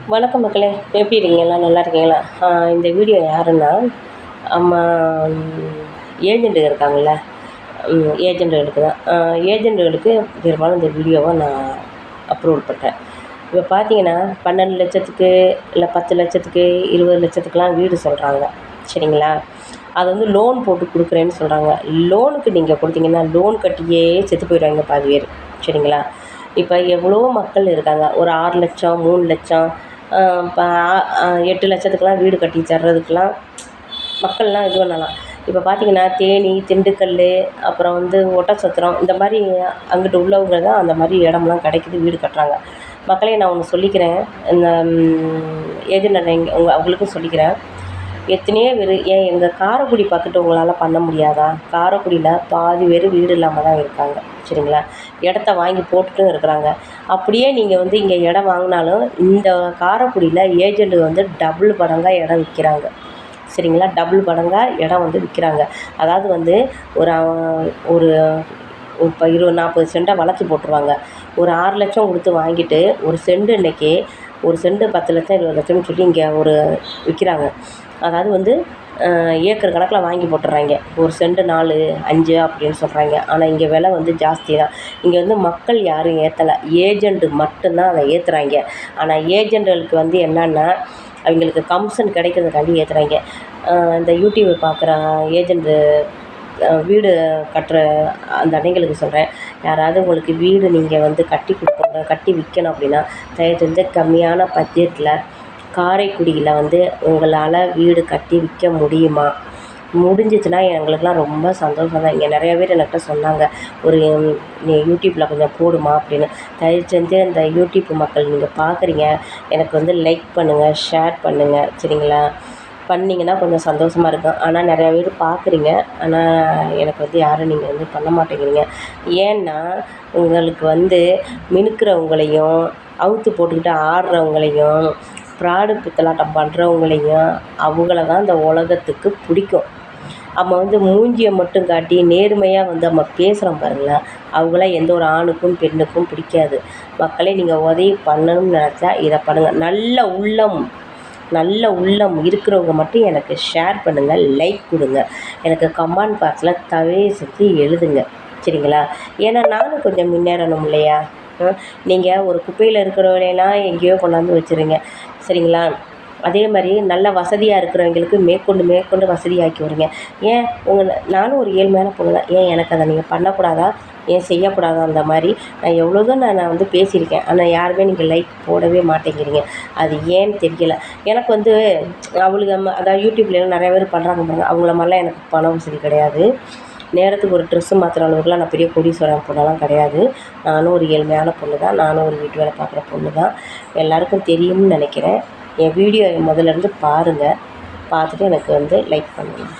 வணக்கம் மக்களே, எப்படி இருக்கீங்களா? நல்லா இருக்கீங்களா? இந்த வீடியோ யாருன்னா, நம்ம ஏஜெண்ட்டுங்க இருக்காங்கள்ல, ஏஜெண்ட்டுகளுக்கு தான். ஏஜெண்ட்டுகளுக்கு பெரும்பாலும் இந்த வீடியோவை நான் அப்லோட் பண்ணுறேன். இப்போ பார்த்தீங்கன்னா 12,00,000க்கு இல்லை 10,00,000க்கு 20,00,000க்குலாம் வீடு சொல்கிறாங்க. சரிங்களா? அது வந்து லோன் போட்டு கொடுக்குறேன்னு சொல்கிறாங்க. லோனுக்கு நீங்கள் கொடுத்தீங்கன்னா லோன் கட்டியே செத்து போயிடுவாங்க பாதி பேர். சரிங்களா? இப்போ எவ்வளோ மக்கள் இருக்காங்க. ஒரு 6,00,000 3,00,000 இப்போ 8,00,000த்துக்கெலாம் வீடு கட்டி தர்றதுக்கெலாம் மக்கள்லாம் இது பண்ணலாம். இப்போ பார்த்தீங்கன்னா தேனி, திண்டுக்கல், அப்புறம் வந்து ஒட்டன்சத்திரம், இந்த மாதிரி அங்கிட்டு உள்ளவங்க தான் அந்த மாதிரி இடம்லாம் கிடைக்குது, வீடு கட்டுறாங்க. மக்களே, நான் ஒன்று சொல்லிக்கிறேன், இந்த ஏஜெண்ட் அண்ணன் அவங்களுக்கும் சொல்லிக்கிறேன். எத்தனையோ பேர் ஏன் எங்கள் காரைக்குடி பக்கத்து உங்களால் பண்ண முடியாதா? காரைக்குடியில் பாதி பேர் வீடு இல்லாமல் தான் இருக்காங்க. சரிங்களா? இடத்த வாங்கி போட்டுட்டும் இருக்கிறாங்க. அப்படியே நீங்கள் வந்து இங்கே இடம் வாங்கினாலும் இந்த காரைக்குடியில் ஏஜெண்ட்டு வந்து டபுள் மடங்கா இடம் விற்கிறாங்க. சரிங்களா? டபுள் மடங்கா இடம் வந்து விற்கிறாங்க. அதாவது வந்து ஒரு ஒரு இப்போ 40 சென்ட்டை வளைச்சி போட்டுருவாங்க. ஒரு 6,00,000 கொடுத்து வாங்கிட்டு ஒரு சென்ட் இன்றைக்கி ஒரு சென்ட் 10,00,000 20,00,000 சொல்லி இங்கே ஒரு விற்கிறாங்க. அதாவது வந்து ஏக்கர் கணக்கில் வாங்கி போட்டுடுறாங்க. ஒரு சென்ட் 4, 5 அப்படின்னு சொல்கிறாங்க. ஆனால் இங்கே விலை வந்து ஜாஸ்தி தான். இங்கே வந்து மக்கள் யாரும் ஏற்றலை, ஏஜெண்ட்டு மட்டும்தான் அதை ஏற்றுறாங்க. ஆனால் ஏஜெண்ட்டுகளுக்கு வந்து என்னென்னா, அவங்களுக்கு கமிஷன் கிடைக்கிறதுக்காண்டி ஏற்றுறாங்க. இந்த யூடியூப்பை பார்க்குற ஏஜெண்ட்டு வீடு கட்டுற அந்த அன்னைங்களுக்கு சொல்கிறேன், யாராவது உங்களுக்கு வீடு நீங்கள் வந்து கட்டி கொடுக்கணும், கட்டி விற்கணும் அப்படின்னா தயவு செஞ்சு கம்மியான பட்ஜெட்டில் காரைக்குடியில் வந்து உங்களால் வீடு கட்டி விற்க முடியுமா? முடிஞ்சிச்சுன்னா எங்களுக்கெலாம் ரொம்ப சந்தோஷம் தான். இங்கே நிறையா பேர் என்கிட்ட சொன்னாங்க, ஒரு நீ யூடியூப்பில் கொஞ்சம் போடுமா அப்படின்னு. தயவு செஞ்சு இந்த யூடியூப் மக்கள் நீங்கள் பார்க்குறீங்க, எனக்கு வந்து லைக் பண்ணுங்கள், ஷேர் பண்ணுங்கள். சரிங்களா? பண்ணிங்கன்னா கொஞ்சம் சந்தோஷமாக இருக்கும். ஆனால் நிறையா பேர் பார்க்குறீங்க, ஆனால் எனக்கு வந்து யாரும் நீங்கள் வந்து பண்ண மாட்டேங்கிறீங்க. ஏன்னா உங்களுக்கு வந்து மினுக்கிறவங்களையும் அவுத்து போட்டுக்கிட்டு ஆடுறவங்களையும் ஃப்ராடு பித்தலாட்டம் பண்ணுறவங்களையும் அவங்கள தான் இந்த உலகத்துக்கு பிடிக்கும். நம்ம வந்து மூஞ்சியை மட்டும் காட்டி நேர்மையாக வந்து நம்ம பேசுகிறோம் பாருங்களேன், அவங்களாம் எந்த ஒரு ஆணுக்கும் பெண்ணுக்கும் பிடிக்காது. மக்களே, நீங்கள் உதவி பண்ணணும்னு நினச்சா இதை பண்ணுங்கள். நல்ல உள்ளம் இருக்கிறவங்க மட்டும் எனக்கு ஷேர் பண்ணுங்கள், லைக் கொடுங்க, எனக்கு கமெண்ட் பாக்ஸில் தயவு செஞ்சு எழுதுங்க. சரிங்களா? ஏன்னா நானும் கொஞ்சம் முன்னேறணும் இல்லையா? நீங்கள் ஒரு குப்பையில் இருக்கிறவனையெல்லாம் எங்கேயோ கொண்டாந்து வச்சுருங்க. சரிங்களா? அதே மாதிரி நல்ல வசதியாக இருக்கிறவங்களுக்கு மேற்கொண்டு வசதியாக்கி வருங்க. ஏன் நானும் ஒரு ஏழ்மையான பொண்ணு தான். ஏன் எனக்கு அதை நீங்கள் பண்ணக்கூடாதா? ஏன் செய்யக்கூடாதா? அந்த மாதிரி நான் எவ்வளோதான் நான் வந்து பேசியிருக்கேன். ஆனால் யாருமே நீங்கள் லைக் போடவே மாட்டேங்கிறீங்க. அது ஏன்னு தெரியல. எனக்கு வந்து அவளுக்கு அதாவது யூடியூப்லாம் நிறைய பேர் பண்ணுறாங்க பாருங்க, அவங்கள மாதிரிலாம் எனக்கு பண வசதி கிடையாது. நேரத்துக்கு ஒரு ட்ரெஸ்ஸு மாற்றுற அளவுக்குலாம் நான் பெரிய கோடீஸ்வரன் பொண்ணெல்லாம் கிடையாது. நானும் ஒரு ஏழ்மையான பொண்ணு தான். நானும் ஒரு வீட்டு வேலை பார்க்குற பொண்ணு தான். எல்லாருக்கும் தெரியும்னு நினைக்கிறேன். என் வீடியோ முதல்லேருந்து பாருங்கள். பார்த்துட்டு எனக்கு வந்து லைக் பண்ணுங்கள்.